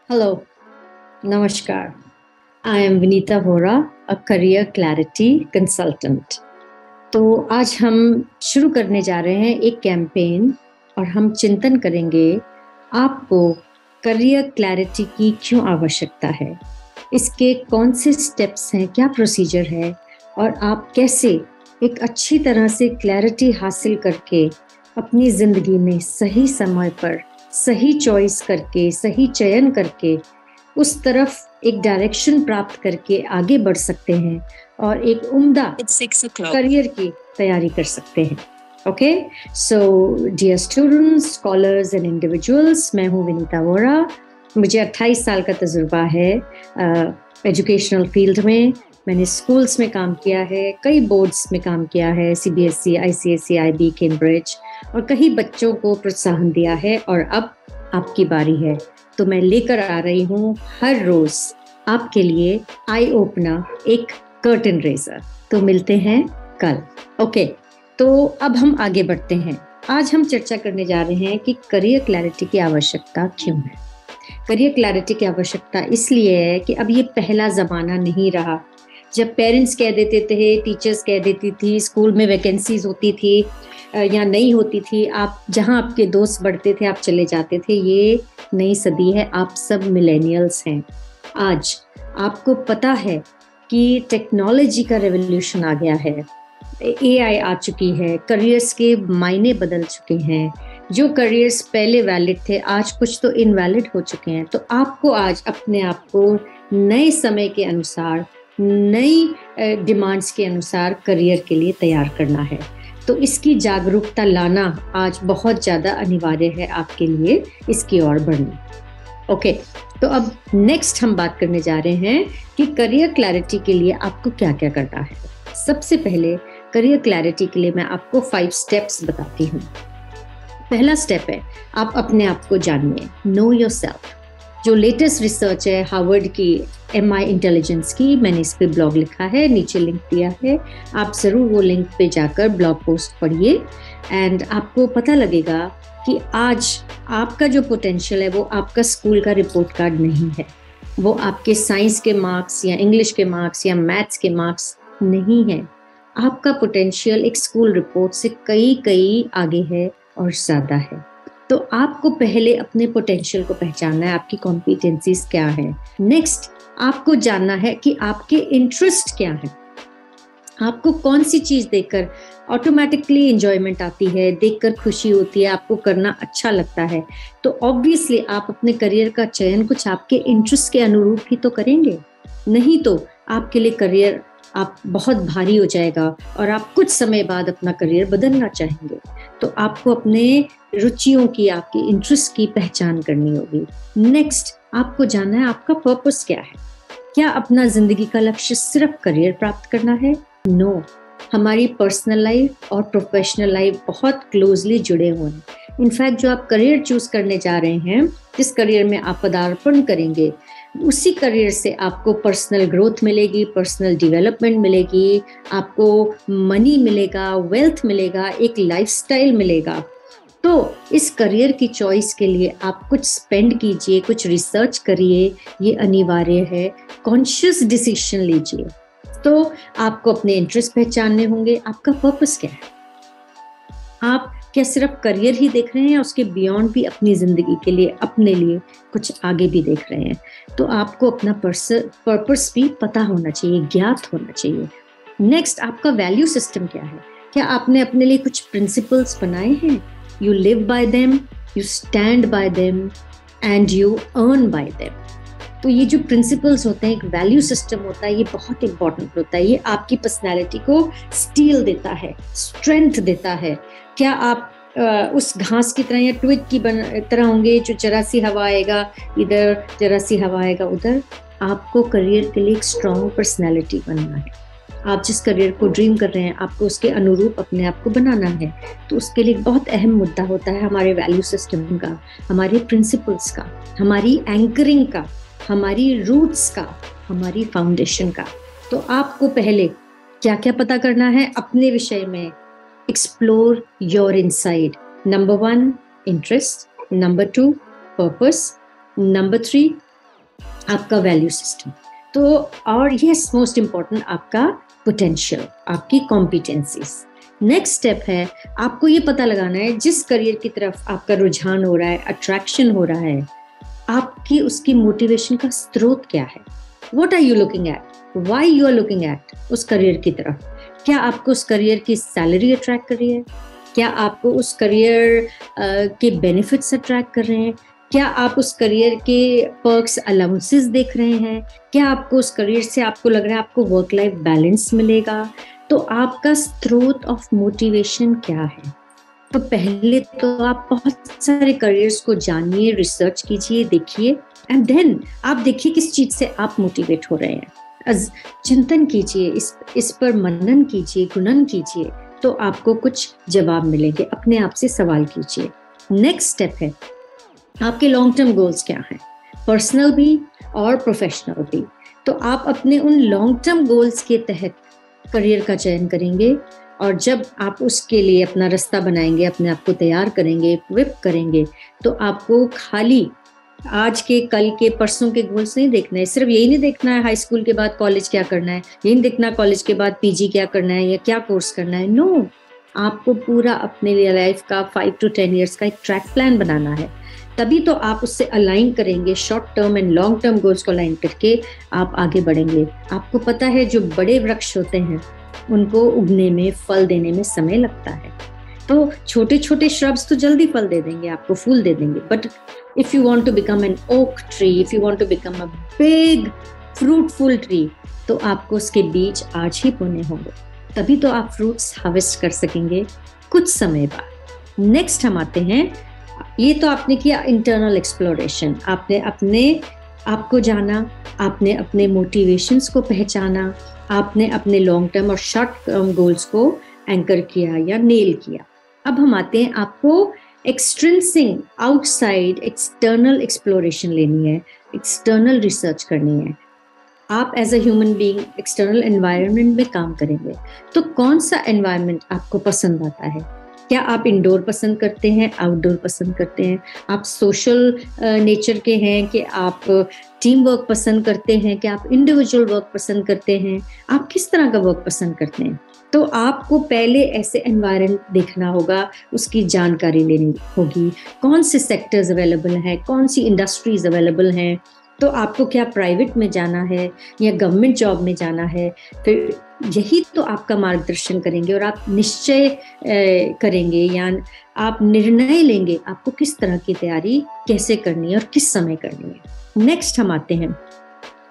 Hello, Namaskar. I am Vinita Vora, a career clarity consultant. तो आज हम शुरू करने जा रहे हैं एक कैंपेन और हम चिंतन करेंगे आपको करियर क्लैरिटी की क्यों आवश्यकता है, इसके कौन से स्टेप्स हैं, क्या प्रोसीजर है और आप कैसे एक अच्छी तरह से क्लैरिटी हासिल करके अपनी ज़िंदगी में सही समय पर सही चॉइस करके सही चयन करके उस तरफ एक डायरेक्शन प्राप्त करके आगे बढ़ सकते हैं और एक उम्दा करियर की तैयारी कर सकते हैं। Okay, so dear students, scholars and individuals, मैं हूँ विनीता वोरा। मुझे 28 साल का तजुर्बा है एजुकेशनल फील्ड में। मैंने स्कूल्स में काम किया है, कई बोर्ड्स में काम किया है, CBSE, ICSE, IB, कैम्ब्रिज, और कई बच्चों को प्रोत्साहन दिया है। और अब आपकी बारी है, तो मैं लेकर आ रही हूँ हर रोज आपके लिए आई ओपनर, एक कर्टन रेजर। तो मिलते हैं कल। ओके, तो अब हम आगे बढ़ते हैं। आज हम चर्चा करने जा रहे हैं कि करियर क्लैरिटी की आवश्यकता क्यों है। करियर क्लैरिटी की आवश्यकता इसलिए है कि अब ये पहला ज़माना नहीं रहा जब पेरेंट्स कह देते थे, टीचर्स कह देती थी, स्कूल में वैकेंसीज होती थी या नहीं होती थी, आप जहां आपके दोस्त बढ़ते थे आप चले जाते थे। ये नई सदी है, आप सब मिलेनियल्स हैं। आज आपको पता है कि टेक्नोलॉजी का रेवोल्यूशन आ गया है, AI आ चुकी है, करियर्स के मायने बदल चुके हैं। जो करियर्स पहले वैलिड थे आज कुछ तो इनवैलिड हो चुके हैं। तो आपको आज अपने आप को नए समय के अनुसार, नई डिमांड्स के अनुसार करियर के लिए तैयार करना है। तो इसकी जागरूकता लाना आज बहुत ज़्यादा अनिवार्य है आपके लिए, इसकी ओर बढ़ना। ओके, तो अब नेक्स्ट हम बात करने जा रहे हैं कि करियर क्लैरिटी के लिए आपको क्या क्या करना है। सबसे पहले करियर क्लैरिटी के लिए मैं आपको 5 स्टेप्स बताती हूँ। पहला स्टेप है, आप अपने आप को जानिए, नो योरसेल्फ। जो लेटेस्ट रिसर्च है हार्वर्ड की MI इंटेलिजेंस की, मैंने इस पे ब्लॉग लिखा है, नीचे लिंक दिया है, आप ज़रूर वो लिंक पे जाकर ब्लॉग पोस्ट पढ़िए एंड आपको पता लगेगा कि आज आपका जो पोटेंशियल है वो आपका स्कूल का रिपोर्ट कार्ड नहीं है, वो आपके साइंस के मार्क्स या इंग्लिश के मार्क्स या मैथ्स के मार्क्स नहीं है। आपका पोटेंशियल एक स्कूल रिपोर्ट से कई आगे है और ज़्यादा है। तो आपको पहले अपने पोटेंशियल को पहचानना है, आपकी कॉम्पिटेंसीज क्या है। नेक्स्ट, आपको जानना है कि आपके इंटरेस्ट क्या है, आपको कौन सी चीज़ देखकर ऑटोमेटिकली एंजॉयमेंट आती है, देखकर खुशी होती है, आपको करना अच्छा लगता है। तो ऑब्वियसली आप अपने करियर का चयन कुछ आपके इंटरेस्ट के अनुरूप ही तो करेंगे, नहीं तो आपके लिए करियर आप बहुत भारी हो जाएगा और आप कुछ समय बाद अपना करियर बदलना चाहेंगे। तो आपको अपने रुचियों की, आपकी इंटरेस्ट की पहचान करनी होगी। नेक्स्ट, आपको जानना है आपका पर्पस क्या है। क्या अपना जिंदगी का लक्ष्य सिर्फ करियर प्राप्त करना है? नो, हमारी पर्सनल लाइफ और प्रोफेशनल लाइफ बहुत क्लोजली जुड़े हुए हैं। इनफैक्ट जो आप करियर चूज करने जा रहे हैं, जिस करियर में आप पदार्पण करेंगे, उसी करियर से आपको पर्सनल ग्रोथ मिलेगी, पर्सनल डेवलपमेंट मिलेगी, आपको मनी मिलेगा, वेल्थ मिलेगा, एक लाइफस्टाइल मिलेगा। तो इस करियर की चॉइस के लिए आप कुछ स्पेंड कीजिए, कुछ रिसर्च करिए, ये अनिवार्य है। कॉन्शियस डिसीजन लीजिए। तो आपको अपने इंटरेस्ट पहचानने होंगे, आपका पर्पस क्या है। आप क्या सिर्फ करियर ही देख रहे हैं, उसके बियॉन्ड भी अपनी जिंदगी के लिए, अपने लिए कुछ आगे भी देख रहे हैं। तो आपको अपना पर्पस भी पता होना चाहिए, ज्ञात होना चाहिए। नेक्स्ट, आपका वैल्यू सिस्टम क्या है। क्या आपने अपने लिए कुछ प्रिंसिपल्स बनाए हैं? You live by them, you stand by them and you earn by them. तो ये जो प्रिंसिपल्स होते हैं, एक वैल्यू सिस्टम होता है, ये बहुत इंपॉर्टेंट होता है। ये आपकी पर्सनैलिटी को स्टील देता है, स्ट्रेंथ देता है। क्या आप उस घास की तरह या ट्विग की तरह होंगे जो जरा सी हवा आएगा इधर, जरा सी हवा आएगा उधर? आपको करियर के लिए एक स्ट्रॉन्ग पर्सनैलिटी बनना है। आप जिस करियर को ड्रीम कर रहे हैं, आपको उसके अनुरूप अपने आप को बनाना है। तो उसके लिए बहुत अहम मुद्दा होता है हमारे वैल्यू सिस्टम का, हमारे प्रिंसिपल्स का, हमारी एंकरिंग का, हमारी रूट्स का, हमारी फाउंडेशन का। तो आपको पहले क्या क्या पता करना है अपने विषय में? Explore your inside. Number 1, interest. Number 2, purpose. Number 3, आपका वैल्यू सिस्टम। तो और यस, मोस्ट इम्पॉर्टेंट आपका पोटेंशियल, आपकी कॉम्पिटेंसीज। नेक्स्ट स्टेप है आपको ये पता लगाना है जिस करियर की तरफ आपका रुझान हो रहा है, अट्रैक्शन हो रहा है, आपकी उसकी मोटिवेशन का स्रोत क्या है। What are you looking at, why you are looking at उस करियर की तरफ। क्या आपको उस करियर की सैलरी अट्रैक्ट कर रही है? क्या आपको उस करियर के बेनिफिट्स अट्रैक्ट कर रहे हैं? क्या आप उस करियर के पर्क्स, अलाउंसेस देख रहे हैं? क्या आपको उस करियर से आपको लग रहा है आपको वर्क लाइफ बैलेंस मिलेगा? तो आपका स्रोत ऑफ मोटिवेशन क्या है? तो पहले तो आप बहुत सारे करियर्स को जानिए, रिसर्च कीजिए, देखिए, एंड देन आप देखिए किस चीज से आप मोटिवेट हो रहे हैं। चिंतन कीजिए, इस पर मनन कीजिए, गुणन कीजिए, तो आपको कुछ जवाब मिलेंगे। अपने आप से सवाल कीजिए। नेक्स्ट स्टेप है आपके लॉन्ग टर्म गोल्स क्या हैं, पर्सनल भी और प्रोफेशनल भी। तो आप अपने उन लॉन्ग टर्म गोल्स के तहत करियर का चयन करेंगे, और जब आप उसके लिए अपना रास्ता बनाएंगे, अपने आप को तैयार करेंगे, इक्विप करेंगे, तो आपको खाली आज के, कल के, परसों के गोल्स नहीं देखना है। सिर्फ यही नहीं देखना है हाई स्कूल के बाद कॉलेज क्या करना है, यही नहीं देखना कॉलेज के बाद पीजी क्या करना है या क्या कोर्स करना है। नो, आपको पूरा अपने लिए लाइफ का 5 to 10 years का एक ट्रैक प्लान बनाना है। तभी तो आप उससे अलाइन करेंगे, short term and long term goals को अलाइन करके आप आगे बढ़ेंगे। आपको पता है जो बड़े वृक्ष होते हैं उनको उगने में, फल देने में समय लगता है। तो छोटे छोटे श्रब्स तो जल्दी फल दे देंगे, आपको फूल दे देंगे, but if you want to become an oak tree, if you want to become a big fruitful tree, तो आपको उसके बीज आज ही बोने होंगे, तभी तो आप फ्रूट्स हार्वेस्ट कर सकेंगे कुछ समय बाद। नेक्स्ट हम आते हैं, ये तो आपने किया इंटरनल एक्सप्लोरेशन, आपने अपने आपको जाना, आपने अपने मोटिवेशंस को पहचाना, आपने अपने लॉन्ग टर्म और शॉर्ट टर्म गोल्स को एंकर किया या नेल किया। अब हम आते हैं, आपको एक्सट्रिंसिक, आउटसाइड, एक्सटर्नल एक्सप्लोरेशन लेनी है, एक्सटर्नल रिसर्च करनी है। आप as a human being external environment में काम करेंगे, तो कौन सा एनवायरनमेंट आपको पसंद आता है? क्या आप इंडोर पसंद करते हैं, आउटडोर पसंद करते हैं? आप सोशल नेचर के हैं कि आप टीम वर्क पसंद करते हैं, कि आप इंडिविजुअल वर्क पसंद करते हैं? आप किस तरह का वर्क पसंद करते हैं? तो आपको पहले ऐसे एनवायरनमेंट देखना होगा, उसकी जानकारी लेनी होगी। कौन से सेक्टर्स अवेलेबल हैं, कौन सी इंडस्ट्रीज अवेलेबल हैं? तो आपको क्या प्राइवेट में जाना है या गवर्नमेंट जॉब में जाना है? फिर यही तो आपका मार्गदर्शन करेंगे और आप निश्चय करेंगे या आप निर्णय लेंगे आपको किस तरह की तैयारी कैसे करनी है और किस समय करनी है। नेक्स्ट हम आते हैं,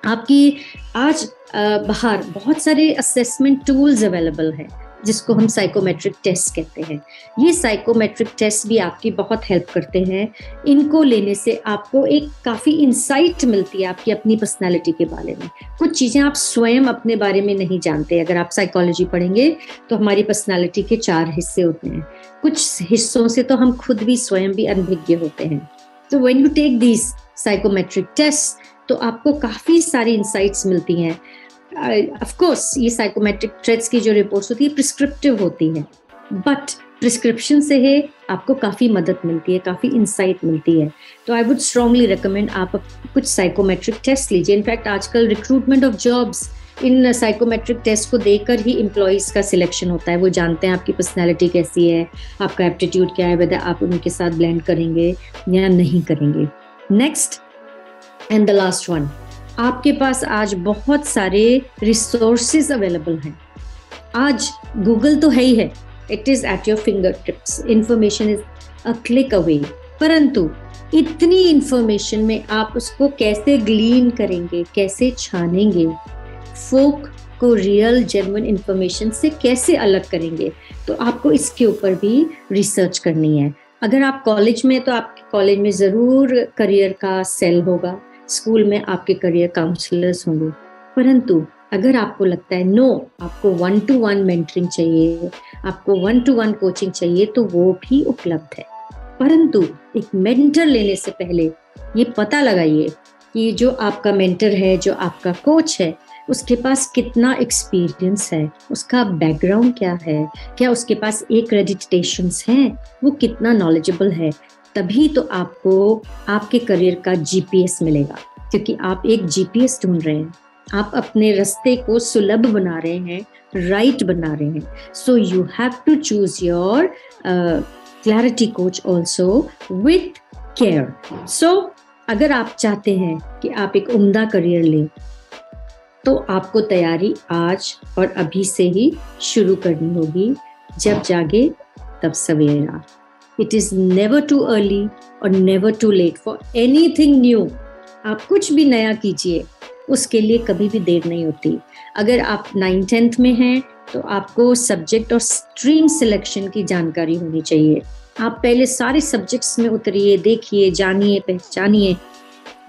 आपकी आज बाहर बहुत सारे असेसमेंट टूल्स अवेलेबल हैं जिसको हम साइकोमेट्रिक टेस्ट कहते हैं। ये साइकोमेट्रिक टेस्ट भी आपकी बहुत हेल्प करते हैं। इनको लेने से आपको एक काफ़ी इंसाइट मिलती है आपकी अपनी पर्सनालिटी के बारे में। कुछ चीज़ें आप स्वयं अपने बारे में नहीं जानते। अगर आप साइकोलॉजी पढ़ेंगे तो हमारी पर्सनालिटी के 4 हिस्से होते हैं, कुछ हिस्सों से तो हम खुद भी स्वयं भी अनभिज्ञ होते हैं। तो when you take this psychometric test तो आपको काफ़ी सारी इंसाइट्स मिलती हैं। ऑफ कोर्स ये साइकोमेट्रिक टेस्ट की जो रिपोर्ट्स होती है प्रिस्क्रिप्टिव होती है, बट प्रिस्क्रिप्शन से है आपको काफ़ी मदद मिलती है, काफ़ी इंसाइट मिलती है। तो आई वुड स्ट्रांगली रिकमेंड आप कुछ साइकोमेट्रिक टेस्ट लीजिए। इनफैक्ट आजकल रिक्रूटमेंट ऑफ जॉब्स इन साइकोमेट्रिक टेस्ट को देकर ही एम्प्लॉयज़ का सिलेक्शन होता है। वो जानते हैं आपकी पर्सनैलिटी कैसी है, आपका एप्टीट्यूड क्या है, वेदर आप उनके साथ ब्लेंड करेंगे या नहीं करेंगे। Next and the last one, आपके पास आज बहुत सारे रिसोर्सेज अवेलेबल हैं। आज गूगल तो है ही है, it is at your finger tips, information is a click away. परंतु इतनी इंफॉर्मेशन में आप उसको कैसे ग्लीन करेंगे, कैसे छानेंगे, फोक को रियल जेन्युइन इंफॉर्मेशन से कैसे अलग करेंगे, तो आपको इसके ऊपर भी रिसर्च करनी है। अगर आप कॉलेज में, तो आपके कॉलेज में ज़रूर करियर का सेल होगा, स्कूल में आपके करियर काउंसलर्स होंगे। परंतु अगर आपको लगता है नो, आपको 1-to-1 मेंटरिंग चाहिए, आपको 1-to-1 कोचिंग चाहिए, तो वो भी उपलब्ध है। परंतु एक मेंटर लेने से पहले ये पता लगाइए कि जो आपका मेंटर है, जो आपका कोच है, उसके पास कितना एक्सपीरियंस है, उसका बैकग्राउंड क्या है, क्या उसके पास एक्रेडिटेशंस हैं, वो कितना नॉलेजेबल है। तभी तो आपको आपके करियर का जीपीएस मिलेगा। क्योंकि आप एक जीपीएस ढूंढ रहे हैं, आप अपने रास्ते को सुलभ बना रहे हैं, राइट बना रहे हैं। So you have to choose your clarity coach also with care. So अगर आप चाहते हैं कि आप एक उम्दा करियर लें, तो आपको तैयारी आज और अभी से ही शुरू करनी होगी। जब जागे तब सवेरा। It is never too early और never too late for anything new. आप कुछ भी नया कीजिए, उसके लिए कभी भी देर नहीं होती। अगर आप 9th-10th में हैं तो आपको सब्जेक्ट और स्ट्रीम सिलेक्शन की जानकारी होनी चाहिए। आप पहले सारे सब्जेक्ट्स में उतरिए, देखिए, जानिए, पहचानिए,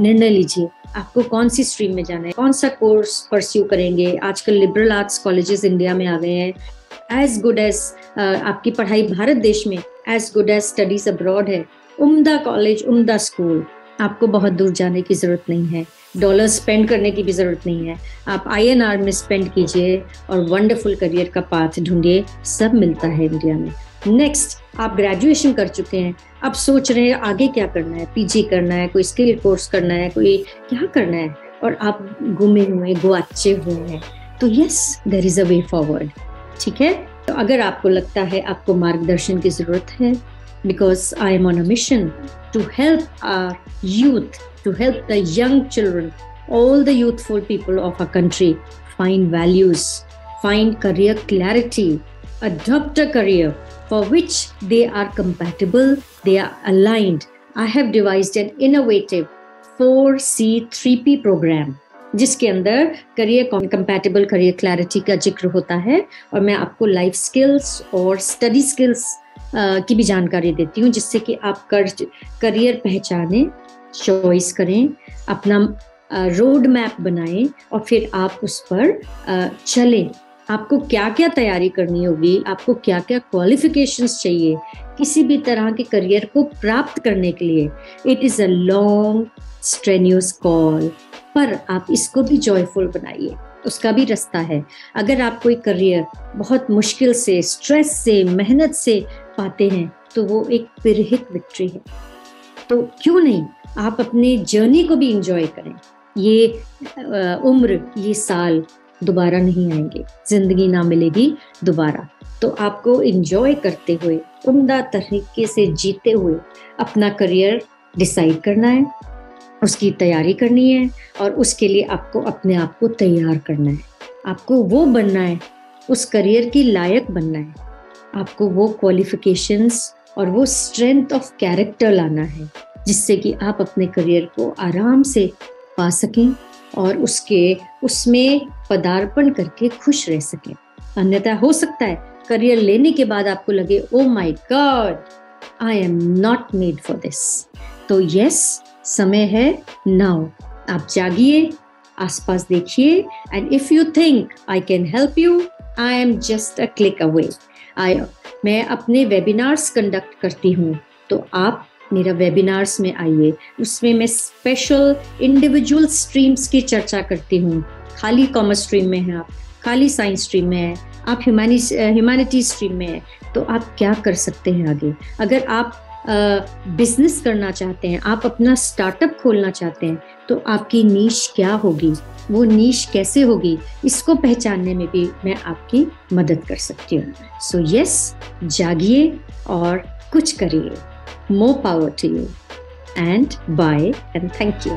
निर्णय लीजिए आपको कौन सी स्ट्रीम में जाना है, कौन सा कोर्स परस्यू करेंगे। आजकल लिबरल आर्ट्स कॉलेजेस इंडिया में आ गए हैं। एज गुड एज आपकी पढ़ाई भारत देश में as good as studies abroad है। उम्दा कॉलेज, उम्दा स्कूल, आपको बहुत दूर जाने की जरूरत नहीं है, डॉलर स्पेंड करने की भी जरूरत नहीं है। आप INR में स्पेंड कीजिए और वंडरफुल करियर का पाथ ढूंढिए, सब मिलता है इंडिया में। नेक्स्ट, आप ग्रेजुएशन कर चुके हैं, अब सोच रहे हैं आगे क्या करना है, PG करना है, कोई स्किल कोर्स करना है, कोई क्या करना है, और आप गुमे हुए, गुआचे हुए हैं, तो yes, there is a way forward. ठीक है, तो अगर आपको लगता है आपको मार्गदर्शन की जरूरत है, because I am on a mission to help our youth, to help the young children, all the youthful people of our country find values, find career clarity, adopt a career for which they are compatible, they are aligned. I have devised an innovative 4C3P program जिसके अंदर career compatible career clarity का जिक्र होता है, और मैं आपको life skills और स्टडी स्किल्स की भी जानकारी देती हूँ, जिससे कि आप करियर पहचानें, चॉइस करें, अपना रोड मैप बनाएं और फिर आप उस पर चलें। आपको क्या क्या तैयारी करनी होगी, आपको क्या क्या क्वालिफिकेशंस चाहिए किसी भी तरह के करियर को प्राप्त करने के लिए। It is a long strenuous call, पर आप इसको भी जॉयफुल बनाइए, उसका भी रास्ता है। अगर आप कोई करियर बहुत मुश्किल से, स्ट्रेस से, मेहनत से पाते हैं, तो वो एक पिरहित विक्ट्री है। तो क्यों नहीं आप अपने जर्नी को भी इंजॉय करें। ये उम्र, ये साल दोबारा नहीं आएंगे, जिंदगी ना मिलेगी दोबारा। तो आपको इंजॉय करते हुए, उम्दा तरीके से जीते हुए अपना करियर डिसाइड करना है, उसकी तैयारी करनी है, और उसके लिए आपको अपने आप को तैयार करना है। आपको वो बनना है, उस करियर की लायक बनना है। आपको वो क्वालिफिकेशंस और वो स्ट्रेंथ ऑफ कैरेक्टर लाना है, जिससे कि आप अपने करियर को आराम से पा सकें और उसमें पदार्पण करके खुश रह सकें। अन्यथा हो सकता है करियर लेने के बाद आपको लगे, oh my God, I am not made for this. तो यस, समय है नाउ। आप जागिए, आसपास देखिए, and if you think I can help you, I am just a click away. मैं अपने वेबिनार्स कंडक्ट करती हूँ, तो आप मेरा वेबिनार्स में आइए। उसमें मैं स्पेशल इंडिविजुअल स्ट्रीम्स की चर्चा करती हूँ। खाली कॉमर्स स्ट्रीम में है आप, खाली साइंस स्ट्रीम में है आप, ह्यूमैनिटीज स्ट्रीम में है, तो आप क्या कर सकते हैं आगे। अगर आप बिजनेस करना चाहते हैं, आप अपना स्टार्टअप खोलना चाहते हैं, तो आपकी नीश क्या होगी, वो नीश कैसे होगी, इसको पहचानने में भी मैं आपकी मदद कर सकती हूँ। सो यस, जागिए और कुछ करिए। More power to you, and bye and thank you.